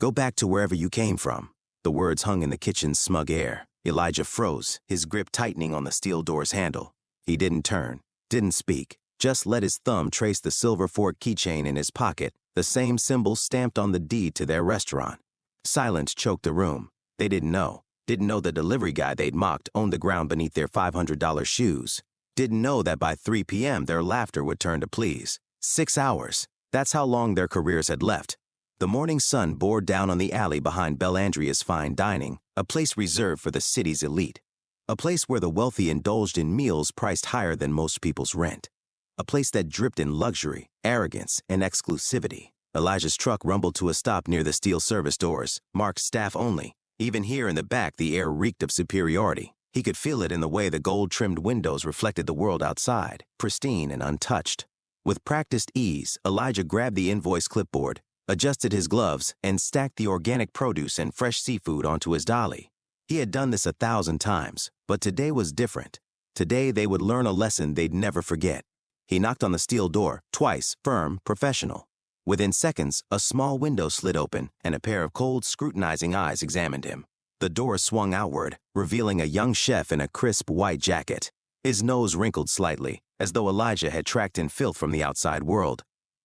Go back to wherever you came from. The words hung in the kitchen's smug air. Elijah froze, his grip tightening on the steel door's handle. He didn't turn, didn't speak, just let his thumb trace the silver fork keychain in his pocket, the same symbol stamped on the deed to their restaurant. Silence choked the room. They didn't know the delivery guy they'd mocked owned the ground beneath their $500 shoes. Didn't know that by 3 p.m. their laughter would turn to pleas. 6 hours. That's how long their careers had left. The morning sun bore down on the alley behind Bellandria's fine dining, a place reserved for the city's elite. A place where the wealthy indulged in meals priced higher than most people's rent. A place that dripped in luxury, arrogance, and exclusivity. Elijah's truck rumbled to a stop near the steel service doors, marked staff only. Even here in the back, the air reeked of superiority. He could feel it in the way the gold-trimmed windows reflected the world outside, pristine and untouched. With practiced ease, Elijah grabbed the invoice clipboard, adjusted his gloves, and stacked the organic produce and fresh seafood onto his dolly. He had done this 1,000 times, but today was different. Today they would learn a lesson they'd never forget. He knocked on the steel door, twice, firm, professional. Within seconds, a small window slid open, and a pair of cold, scrutinizing eyes examined him. The door swung outward, revealing a young chef in a crisp white jacket. His nose wrinkled slightly, as though Elijah had tracked in filth from the outside world.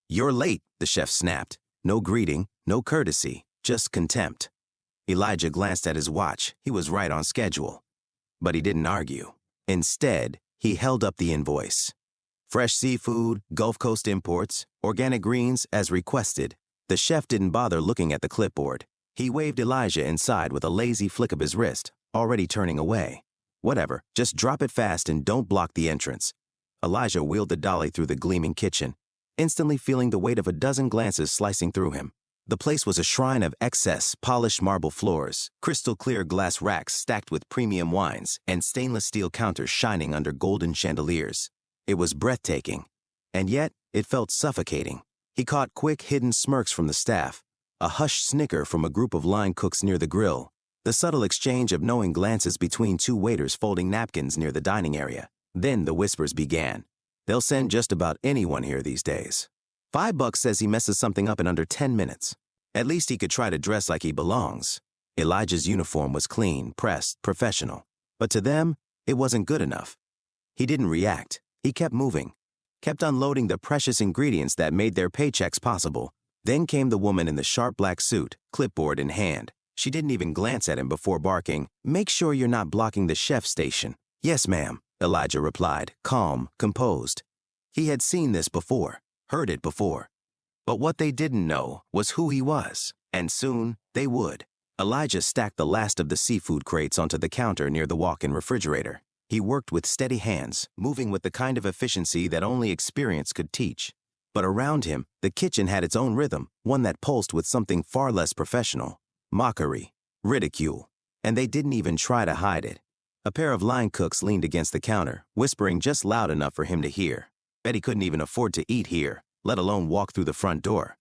"You're late," the chef snapped. No greeting, no courtesy, just contempt. Elijah glanced at his watch. He was right on schedule. But he didn't argue. Instead, he held up the invoice. Fresh seafood, Gulf Coast imports, organic greens as requested. The chef didn't bother looking at the clipboard. He waved Elijah inside with a lazy flick of his wrist, already turning away. "Whatever, just drop it fast and don't block the entrance." Elijah wheeled the dolly through the gleaming kitchen, instantly feeling the weight of a dozen glances slicing through him. The place was a shrine of excess, polished marble floors, crystal-clear glass racks stacked with premium wines, and stainless steel counters shining under golden chandeliers. It was breathtaking, and yet it felt suffocating. He caught quick, hidden smirks from the staff, a hushed snicker from a group of line cooks near the grill, the subtle exchange of knowing glances between two waiters folding napkins near the dining area. Then the whispers began. "They'll send just about anyone here these days. $5 says he messes something up in under 10 minutes. At least he could try to dress like he belongs." Elijah's uniform was clean, pressed, professional. But to them, it wasn't good enough. He didn't react. He kept moving, kept unloading the precious ingredients that made their paychecks possible. Then came the woman in the sharp black suit, clipboard in hand. She didn't even glance at him before barking, "Make sure you're not blocking the chef station." "Yes, ma'am," Elijah replied, calm, composed. He had seen this before, heard it before. But what they didn't know was who he was, and soon they would. Elijah stacked the last of the seafood crates onto the counter near the walk-in refrigerator. He worked with steady hands, moving with the kind of efficiency that only experience could teach. But around him, the kitchen had its own rhythm, one that pulsed with something far less professional. Mockery, ridicule, and they didn't even try to hide it. A pair of line cooks leaned against the counter, whispering just loud enough for him to hear. Bet he couldn't even afford to eat here, let alone walk through the front door.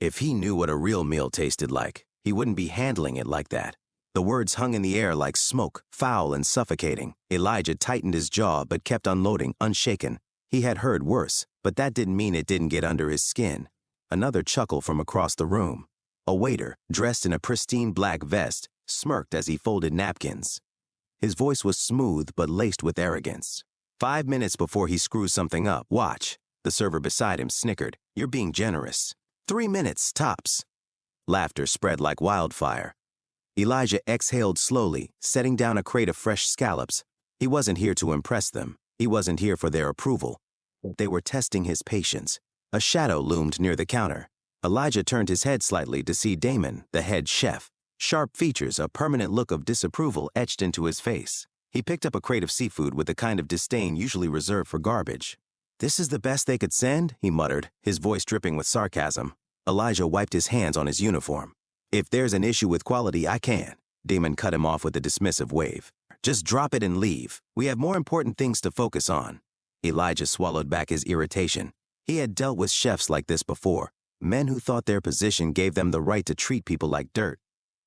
If he knew what a real meal tasted like, he wouldn't be handling it like that. The words hung in the air like smoke, foul and suffocating. Elijah tightened his jaw but kept unloading, unshaken. He had heard worse, but that didn't mean it didn't get under his skin. Another chuckle from across the room. A waiter, dressed in a pristine black vest, smirked as he folded napkins. His voice was smooth but laced with arrogance. 5 minutes before he screws something up, watch. The server beside him snickered. "You're being generous. 3 minutes, tops." Laughter spread like wildfire. Elijah exhaled slowly, setting down a crate of fresh scallops. He wasn't here to impress them. He wasn't here for their approval. They were testing his patience. A shadow loomed near the counter. Elijah turned his head slightly to see Damon, the head chef. Sharp features, a permanent look of disapproval etched into his face. He picked up a crate of seafood with the kind of disdain usually reserved for garbage. "This is the best they could send?" he muttered, his voice dripping with sarcasm. Elijah wiped his hands on his uniform. "If there's an issue with quality, I can." Damon cut him off with a dismissive wave. "Just drop it and leave. We have more important things to focus on." Elijah swallowed back his irritation. He had dealt with chefs like this before, men who thought their position gave them the right to treat people like dirt.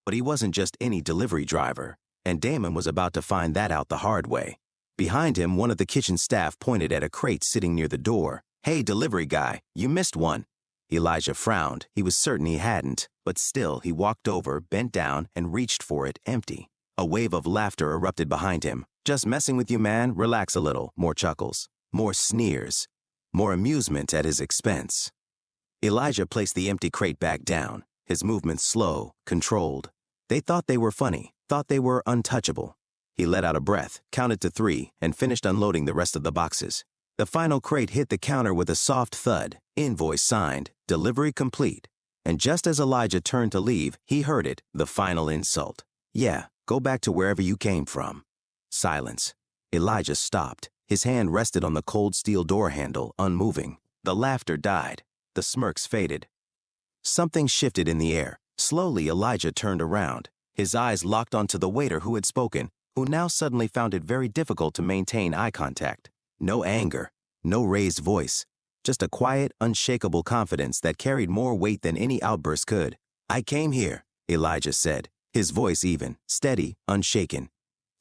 But he wasn't just any delivery driver, and Damon was about to find that out the hard way. Behind him, one of the kitchen staff pointed at a crate sitting near the door. "Hey, delivery guy, you missed one." Elijah frowned. He was certain he hadn't, but still he walked over, bent down, and reached for it empty. A wave of laughter erupted behind him. Just messing with you, man. Relax a little. More chuckles. More sneers. More amusement at his expense. Elijah placed the empty crate back down, his movements slow, controlled. They thought they were funny, thought they were untouchable. He let out a breath, counted to 3, and finished unloading the rest of the boxes. The final crate hit the counter with a soft thud, invoice signed, delivery complete. And just as Elijah turned to leave, he heard it, the final insult. Yeah, go back to wherever you came from. Silence. Elijah stopped. His hand rested on the cold steel door handle, unmoving. The laughter died. The smirks faded. Something shifted in the air. Slowly, Elijah turned around. His eyes locked onto the waiter who had spoken, who now suddenly found it very difficult to maintain eye contact. No anger, no raised voice, just a quiet, unshakable confidence that carried more weight than any outburst could. I came here, Elijah said, his voice even, steady, unshaken,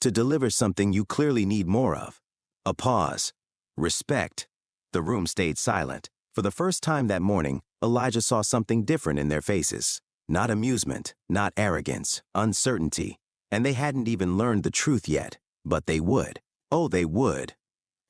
to deliver something you clearly need more of. A pause. Respect. The room stayed silent. For the first time that morning, Elijah saw something different in their faces. Not amusement, not arrogance, uncertainty. And they hadn't even learned the truth yet. But they would. Oh, they would.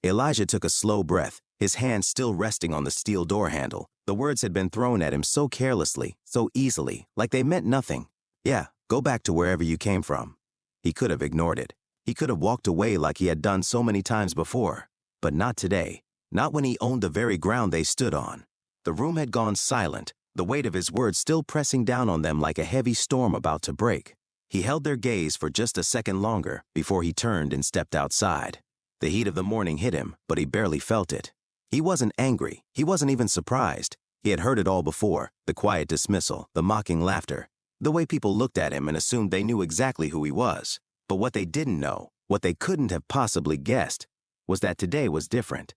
Elijah took a slow breath, his hand still resting on the steel door handle. The words had been thrown at him so carelessly, so easily, like they meant nothing. Yeah, go back to wherever you came from. He could have ignored it. He could have walked away like he had done so many times before. But not today. Not when he owned the very ground they stood on. The room had gone silent, the weight of his words still pressing down on them like a heavy storm about to break. He held their gaze for just a second longer before he turned and stepped outside. The heat of the morning hit him, but he barely felt it. He wasn't angry. He wasn't even surprised. He had heard it all before, the quiet dismissal, the mocking laughter, the way people looked at him and assumed they knew exactly who he was. But what they didn't know, what they couldn't have possibly guessed, was that today was different.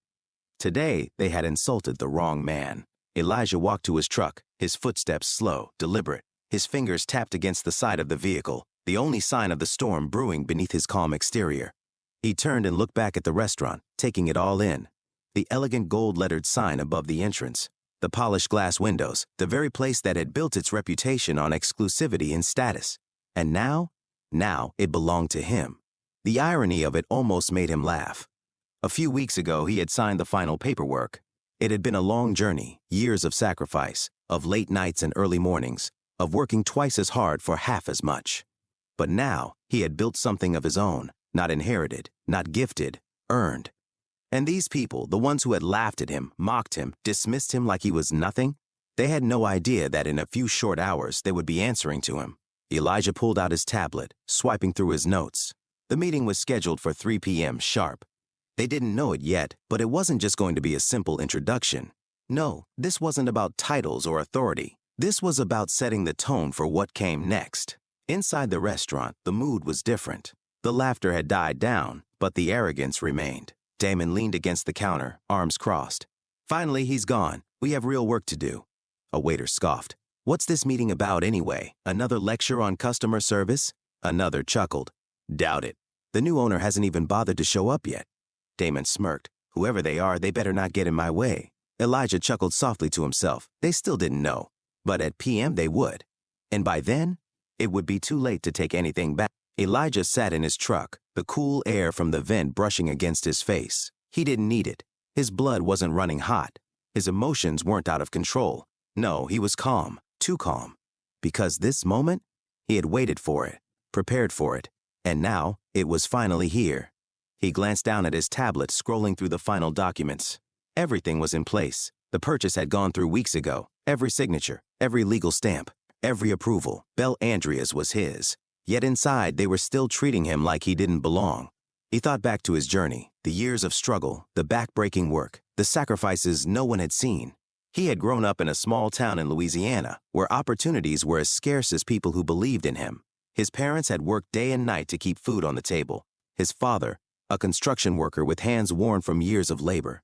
Today, they had insulted the wrong man. Elijah walked to his truck, his footsteps slow, deliberate. His fingers tapped against the side of the vehicle, the only sign of the storm brewing beneath his calm exterior. He turned and looked back at the restaurant, taking it all in. The elegant gold-lettered sign above the entrance, the polished glass windows, the very place that had built its reputation on exclusivity and status. And now it belonged to him. The irony of it almost made him laugh. A few weeks ago, he had signed the final paperwork. It had been a long journey, years of sacrifice, of late nights and early mornings, of working twice as hard for half as much. But now, he had built something of his own, not inherited, not gifted, earned. And these people, the ones who had laughed at him, mocked him, dismissed him like he was nothing, they had no idea that in a few short hours they would be answering to him. Elijah pulled out his tablet, swiping through his notes. The meeting was scheduled for 3 p.m. sharp. They didn't know it yet, but it wasn't just going to be a simple introduction. No, this wasn't about titles or authority. This was about setting the tone for what came next. Inside the restaurant, the mood was different. The laughter had died down, but the arrogance remained. Damon leaned against the counter, arms crossed. Finally, he's gone. We have real work to do. A waiter scoffed. What's this meeting about anyway? Another lecture on customer service? Another chuckled. Doubt it. The new owner hasn't even bothered to show up yet. Damon smirked. Whoever they are, they better not get in my way. Elijah chuckled softly to himself. They still didn't know. But at PM they would. And by then, it would be too late to take anything back. Elijah sat in his truck, the cool air from the vent brushing against his face. He didn't need it. His blood wasn't running hot. His emotions weren't out of control. No, he was calm, too calm. Because this moment, he had waited for it, prepared for it, and now it was finally here. He glanced down at his tablet, scrolling through the final documents. Everything was in place. The purchase had gone through weeks ago. Every signature, every legal stamp, every approval. Bel Andreas was his. Yet inside, they were still treating him like he didn't belong. He thought back to his journey, the years of struggle, the back-breaking work, the sacrifices no one had seen. He had grown up in a small town in Louisiana, where opportunities were as scarce as people who believed in him. His parents had worked day and night to keep food on the table. His father, a construction worker with hands worn from years of labor.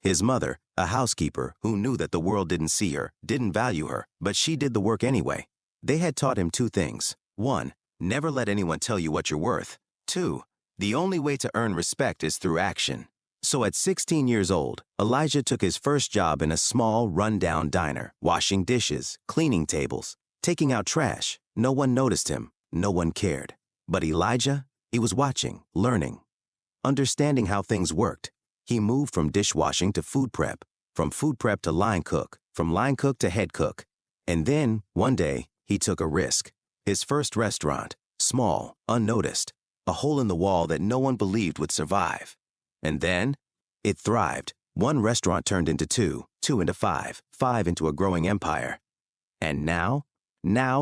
His mother, a housekeeper who knew that the world didn't see her, didn't value her, but she did the work anyway. They had taught him 2 things. 1, never let anyone tell you what you're worth. 2, the only way to earn respect is through action. So at 16 years old, Elijah took his first job in a small, run-down diner, washing dishes, cleaning tables, taking out trash. No one noticed him. No one cared. But Elijah, he was watching, learning, understanding how things worked. He moved from dishwashing to food prep, from food prep to line cook, from line cook to head cook. And then, one day, he took a risk. His first restaurant, small, unnoticed, a hole in the wall that no one believed would survive. And then, it thrived. One restaurant turned into two, two into five, five into a growing empire. And now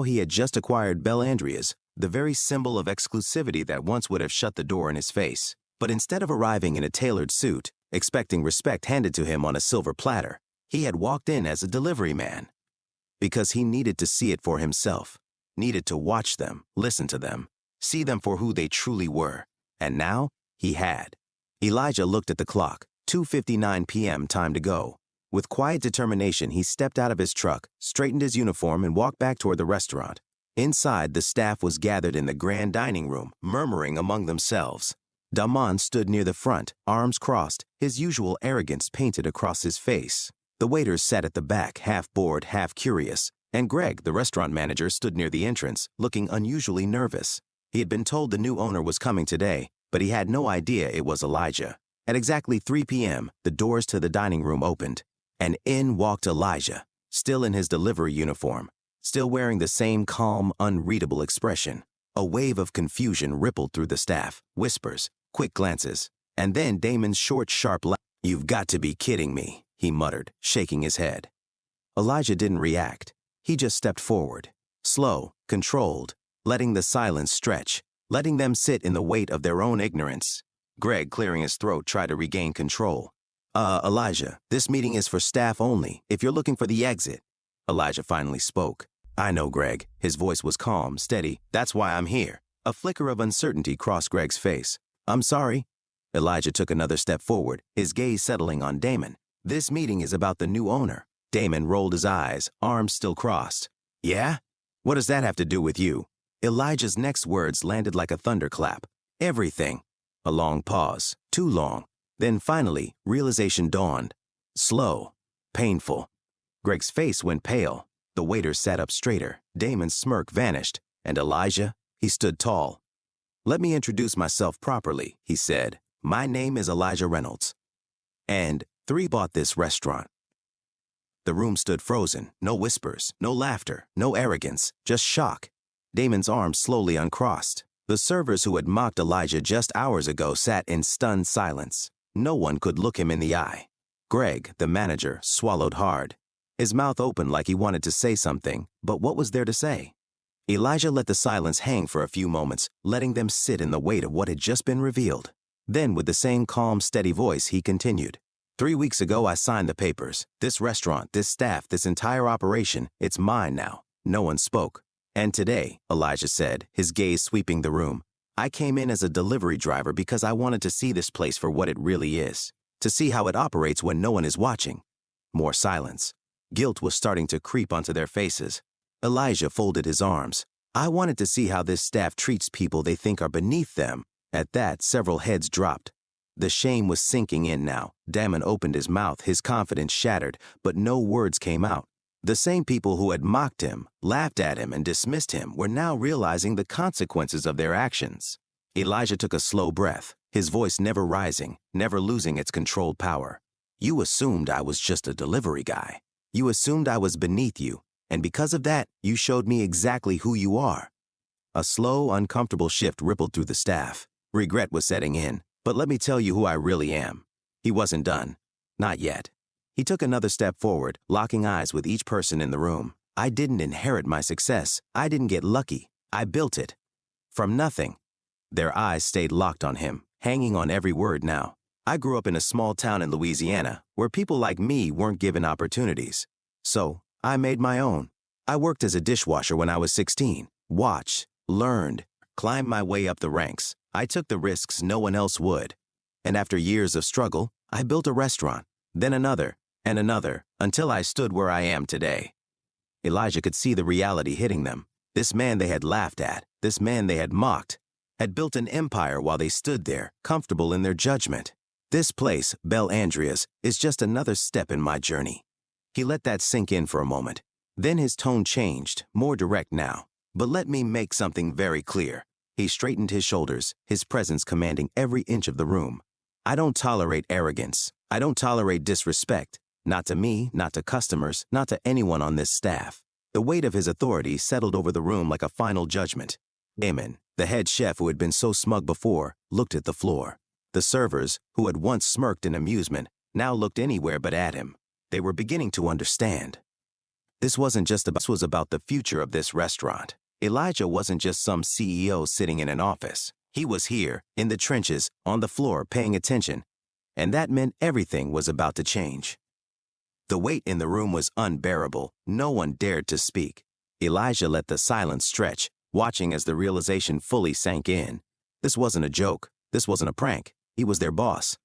he had just acquired Bel Andreas, the very symbol of exclusivity that once would have shut the door in his face. But instead of arriving in a tailored suit, expecting respect handed to him on a silver platter, he had walked in as a delivery man. Because he needed to see it for himself, needed to watch them, listen to them, see them for who they truly were. And now, he had. Elijah looked at the clock, 2:59 p.m., time to go. With quiet determination, he stepped out of his truck, straightened his uniform, and walked back toward the restaurant. Inside, the staff was gathered in the grand dining room, murmuring among themselves. Damon stood near the front, arms crossed, his usual arrogance painted across his face. The waiters sat at the back, half bored, half curious, and Greg, the restaurant manager, stood near the entrance, looking unusually nervous. He had been told the new owner was coming today, but he had no idea it was Elijah. At exactly 3 p.m., the doors to the dining room opened, and in walked Elijah, still in his delivery uniform, still wearing the same calm, unreadable expression. A wave of confusion rippled through the staff, whispers, quick glances, and then Damon's short, sharp laugh. "You've got to be kidding me," he muttered, shaking his head. Elijah didn't react. He just stepped forward, slow, controlled, letting the silence stretch, letting them sit in the weight of their own ignorance. Greg, clearing his throat, tried to regain control. Elijah, this meeting is for staff only. If you're looking for the exit." Elijah finally spoke. "I know, Greg." His voice was calm, steady. "That's why I'm here." A flicker of uncertainty crossed Greg's face. "I'm sorry." Elijah took another step forward, his gaze settling on Damon. "This meeting is about the new owner." Damon rolled his eyes, arms still crossed. "Yeah? What does that have to do with you?" Elijah's next words landed like a thunderclap. "Everything." A long pause, too long. Then finally, realization dawned. Slow, painful. Greg's face went pale. The waiter sat up straighter. Damon's smirk vanished. And Elijah, he stood tall. "Let me introduce myself properly," he said. "My name is Elijah Reynolds. And 3 bought this restaurant." The room stood frozen. No whispers, no laughter, no arrogance, just shock. Damon's arms slowly uncrossed. The servers who had mocked Elijah just hours ago sat in stunned silence. No one could look him in the eye. Greg, the manager, swallowed hard. His mouth opened like he wanted to say something, but what was there to say? Elijah let the silence hang for a few moments, letting them sit in the weight of what had just been revealed. Then, with the same calm, steady voice, he continued. 3 weeks ago, I signed the papers. This restaurant, this staff, this entire operation, it's mine now. No one spoke. And today, Elijah said, his gaze sweeping the room, I came in as a delivery driver because I wanted to see this place for what it really is, to see how it operates when no one is watching. More silence. Guilt was starting to creep onto their faces. Elijah folded his arms. I wanted to see how this staff treats people they think are beneath them. At that, several heads dropped. The shame was sinking in now. Damon opened his mouth, his confidence shattered, but no words came out. The same people who had mocked him, laughed at him, and dismissed him were now realizing the consequences of their actions. Elijah took a slow breath, his voice never rising, never losing its controlled power. You assumed I was just a delivery guy. You assumed I was beneath you, and because of that, you showed me exactly who you are. A slow, uncomfortable shift rippled through the staff. Regret was setting in, but let me tell you who I really am. He wasn't done. Not yet. He took another step forward, locking eyes with each person in the room. I didn't inherit my success. I didn't get lucky. I built it. From nothing. Their eyes stayed locked on him, hanging on every word now. I grew up in a small town in Louisiana, where people like me weren't given opportunities. So, I made my own. I worked as a dishwasher when I was 16. Watched, learned, climbed my way up the ranks. I took the risks no one else would. And after years of struggle, I built a restaurant, then another, and another, until I stood where I am today. Elijah could see the reality hitting them. This man they had laughed at, this man they had mocked, had built an empire while they stood there, comfortable in their judgment. This place, Bel Andreas, is just another step in my journey. He let that sink in for a moment. Then his tone changed, more direct now. But let me make something very clear. He straightened his shoulders, his presence commanding every inch of the room. I don't tolerate arrogance. I don't tolerate disrespect. Not to me, not to customers, not to anyone on this staff. The weight of his authority settled over the room like a final judgment. Damon, the head chef who had been so smug before, looked at the floor. The servers, who had once smirked in amusement, now looked anywhere but at him. They were beginning to understand. This was about the future of this restaurant. Elijah wasn't just some CEO sitting in an office. He was here, in the trenches, on the floor, paying attention. And that meant everything was about to change. The weight in the room was unbearable. No one dared to speak. Elijah let the silence stretch, watching as the realization fully sank in. This wasn't a joke. This wasn't a prank. He was their boss.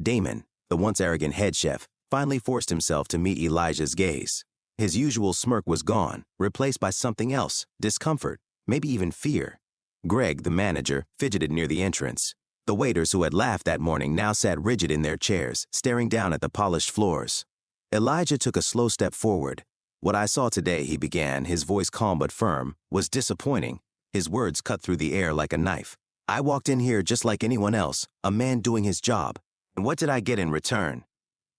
Damon, the once arrogant head chef, finally forced himself to meet Elijah's gaze. His usual smirk was gone, replaced by something else, discomfort, maybe even fear. Greg, the manager, fidgeted near the entrance. The waiters who had laughed that morning now sat rigid in their chairs, staring down at the polished floors. Elijah took a slow step forward. What I saw today, he began, his voice calm but firm, was disappointing. His words cut through the air like a knife. I walked in here just like anyone else, a man doing his job. And what did I get in return?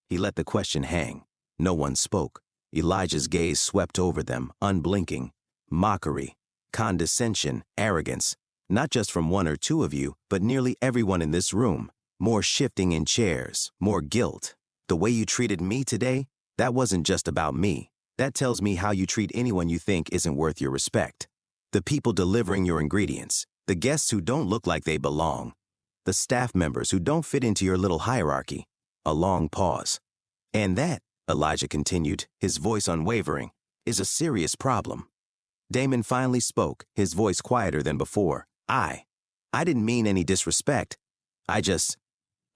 He let the question hang. No one spoke. Elijah's gaze swept over them, unblinking. Mockery, condescension, arrogance. Not just from one or two of you, but nearly everyone in this room. More shifting in chairs, more guilt. The way you treated me today, that wasn't just about me. That tells me how you treat anyone you think isn't worth your respect. The people delivering your ingredients, the guests who don't look like they belong, the staff members who don't fit into your little hierarchy. A long pause. And that, Elijah continued, his voice unwavering, is a serious problem. Damon finally spoke, his voice quieter than before. I didn't mean any disrespect.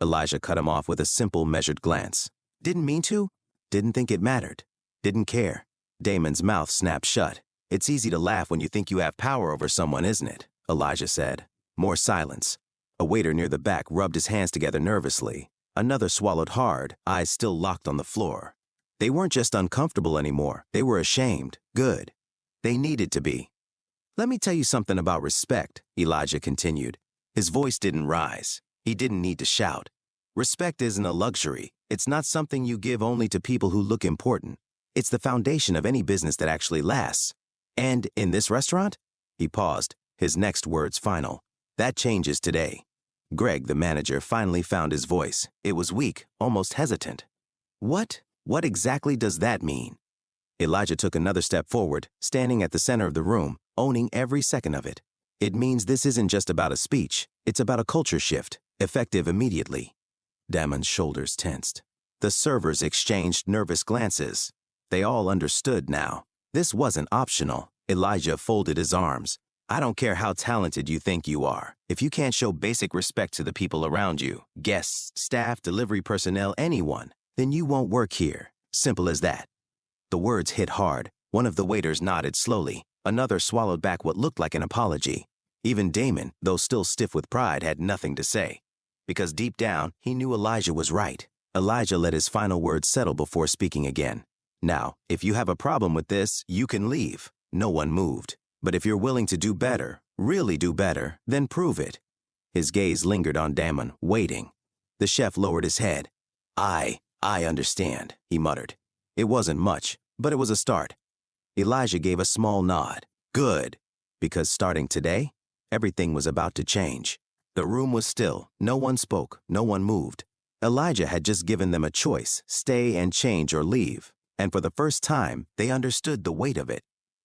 Elijah cut him off with a simple, measured glance. Didn't mean to? Didn't think it mattered. Didn't care. Damon's mouth snapped shut. It's easy to laugh when you think you have power over someone, isn't it? Elijah said. More silence. A waiter near the back rubbed his hands together nervously. Another swallowed hard, eyes still locked on the floor. They weren't just uncomfortable anymore. They were ashamed. Good. They needed to be. Let me tell you something about respect, Elijah continued. His voice didn't rise. He didn't need to shout. Respect isn't a luxury. It's not something you give only to people who look important. It's the foundation of any business that actually lasts. And in this restaurant? He paused, his next words final. That changes today. Greg, the manager, finally found his voice. It was weak, almost hesitant. What exactly does that mean? Elijah took another step forward, standing at the center of the room, owning every second of it. It means this isn't just about a speech. It's about a culture shift, effective immediately. Damon's shoulders tensed. The servers exchanged nervous glances. They all understood now. This wasn't optional. Elijah folded his arms. I don't care how talented you think you are. If you can't show basic respect to the people around you, guests, staff, delivery personnel, anyone, then you won't work here. Simple as that. The words hit hard. One of the waiters nodded slowly. Another swallowed back what looked like an apology. Even Damon, though still stiff with pride, had nothing to say. Because deep down, he knew Elijah was right. Elijah let his final words settle before speaking again. Now, if you have a problem with this, you can leave. No one moved. But if you're willing to do better, really do better, then prove it. His gaze lingered on Damon, waiting. The chef lowered his head. I understand, he muttered. It wasn't much, but it was a start. Elijah gave a small nod. Good. Because starting today, everything was about to change. The room was still. No one spoke. No one moved. Elijah had just given them a choice, stay and change or leave. And for the first time, they understood the weight of it.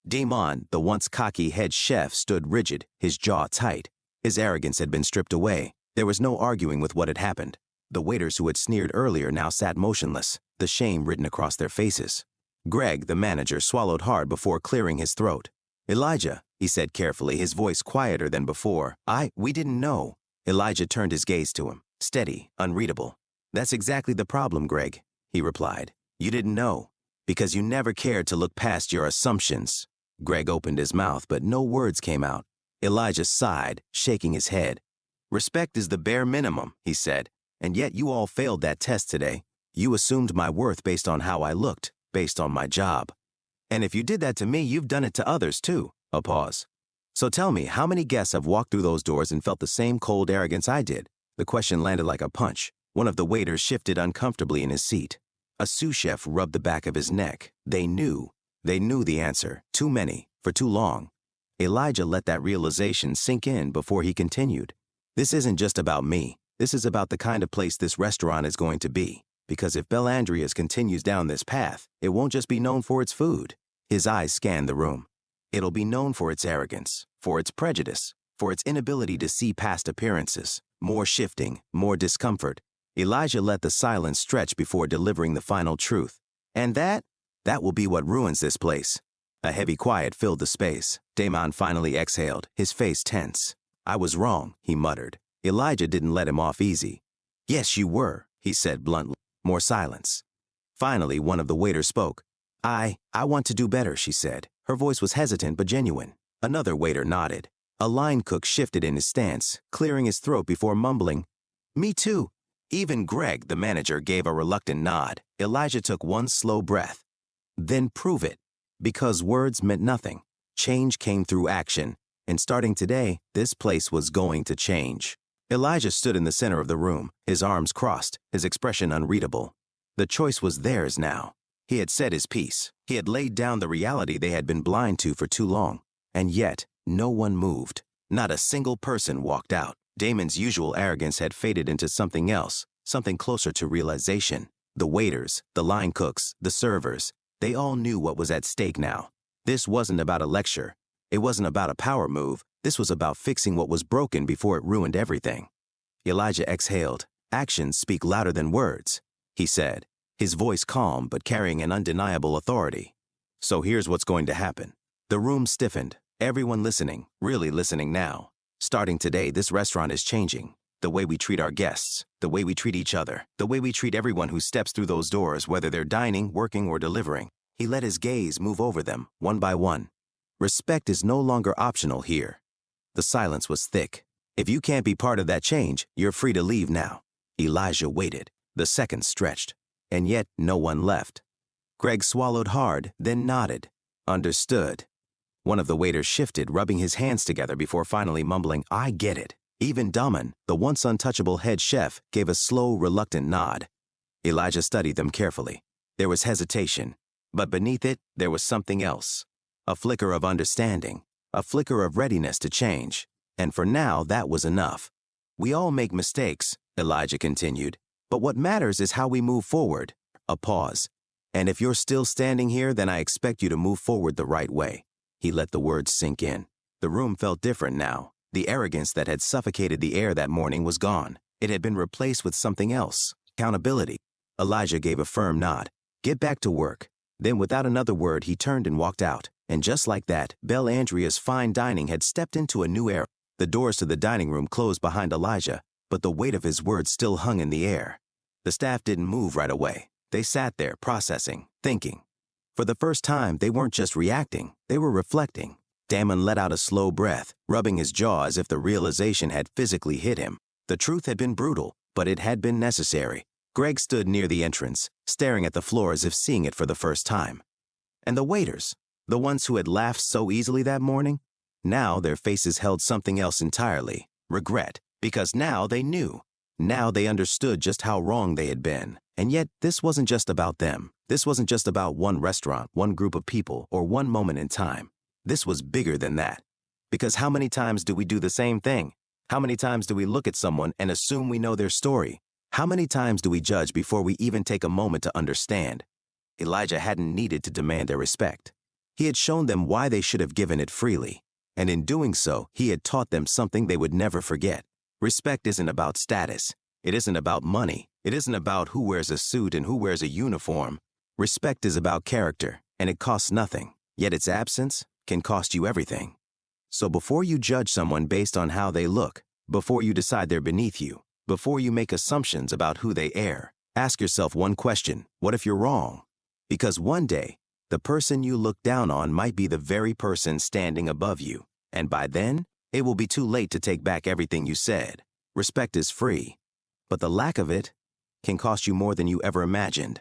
Damon, the once cocky head chef, stood rigid, his jaw tight. His arrogance had been stripped away. There was no arguing with what had happened. The waiters who had sneered earlier now sat motionless, the shame written across their faces. Greg, the manager, swallowed hard before clearing his throat. Elijah, he said carefully, his voice quieter than before. We didn't know. Elijah turned his gaze to him, steady, unreadable. That's exactly the problem, Greg, he replied. You didn't know, because you never cared to look past your assumptions. Greg opened his mouth, but no words came out. Elijah sighed, shaking his head. Respect is the bare minimum, he said, and yet you all failed that test today. You assumed my worth based on how I looked, based on my job. And if you did that to me, you've done it to others too. A pause. So tell me, how many guests have walked through those doors and felt the same cold arrogance I did? The question landed like a punch. One of the waiters shifted uncomfortably in his seat. A sous chef rubbed the back of his neck. They knew the answer. Too many, for too long. Elijah let that realization sink in before he continued. This isn't just about me. This is about the kind of place this restaurant is going to be. Because if Bellandria's continues down this path, it won't just be known for its food. His eyes scanned the room. It'll be known for its arrogance, for its prejudice, for its inability to see past appearances. More shifting, more discomfort. Elijah let the silence stretch before delivering the final truth. And that will be what ruins this place. A heavy quiet filled the space. Damon finally exhaled, his face tense. I was wrong, he muttered. Elijah didn't let him off easy. Yes, you were, he said bluntly. More silence. Finally, one of the waiters spoke. I want to do better, she said. Her voice was hesitant but genuine. Another waiter nodded. A line cook shifted in his stance, clearing his throat before mumbling, Me too. Even Greg, the manager, gave a reluctant nod. Elijah took one slow breath. Then prove it. Because words meant nothing. Change came through action. And starting today, this place was going to change. Elijah stood in the center of the room, his arms crossed, his expression unreadable. The choice was theirs now. He had said his piece. He had laid down the reality they had been blind to for too long. And yet, no one moved. Not a single person walked out. Damon's usual arrogance had faded into something else, something closer to realization. The waiters, the line cooks, the servers, they all knew what was at stake now. This wasn't about a lecture. It wasn't about a power move. This was about fixing what was broken before it ruined everything. Elijah exhaled. Actions speak louder than words, he said, his voice calm but carrying an undeniable authority. So here's what's going to happen. The room stiffened, everyone listening, really listening now. Starting today, this restaurant is changing. The way we treat our guests, the way we treat each other, the way we treat everyone who steps through those doors, whether they're dining, working, or delivering. He let his gaze move over them, one by one. Respect is no longer optional here. The silence was thick. If you can't be part of that change, you're free to leave now. Elijah waited. The seconds stretched. And yet, no one left. Greg swallowed hard, then nodded. Understood. One of the waiters shifted, rubbing his hands together before finally mumbling, I get it. Even Damon, the once untouchable head chef, gave a slow, reluctant nod. Elijah studied them carefully. There was hesitation, but beneath it, there was something else. A flicker of understanding, a flicker of readiness to change. And for now, that was enough. We all make mistakes, Elijah continued, but what matters is how we move forward. A pause. And if you're still standing here, then I expect you to move forward the right way. He let the words sink in. The room felt different now. The arrogance that had suffocated the air that morning was gone. It had been replaced with something else. Accountability. Elijah gave a firm nod. Get back to work. Then without another word, he turned and walked out. And just like that, Bellandria's fine dining had stepped into a new era. The doors to the dining room closed behind Elijah, but the weight of his words still hung in the air. The staff didn't move right away. They sat there, processing, thinking. For the first time, they weren't just reacting, they were reflecting. Damon let out a slow breath, rubbing his jaw as if the realization had physically hit him. The truth had been brutal, but it had been necessary. Greg stood near the entrance, staring at the floor as if seeing it for the first time. And the waiters, the ones who had laughed so easily that morning, now their faces held something else entirely, regret, because now they knew. Now they understood just how wrong they had been. And yet, this wasn't just about them. This wasn't just about one restaurant, one group of people, or one moment in time. This was bigger than that. Because how many times do we do the same thing? How many times do we look at someone and assume we know their story? How many times do we judge before we even take a moment to understand? Elijah hadn't needed to demand their respect. He had shown them why they should have given it freely. And in doing so, he had taught them something they would never forget. Respect isn't about status. It isn't about money. It isn't about who wears a suit and who wears a uniform. Respect is about character, and it costs nothing. Yet its absence can cost you everything. So before you judge someone based on how they look, before you decide they're beneath you, before you make assumptions about who they are, ask yourself one question: what if you're wrong? Because one day, the person you look down on might be the very person standing above you. And by then, it will be too late to take back everything you said. Respect is free, but the lack of it can cost you more than you ever imagined.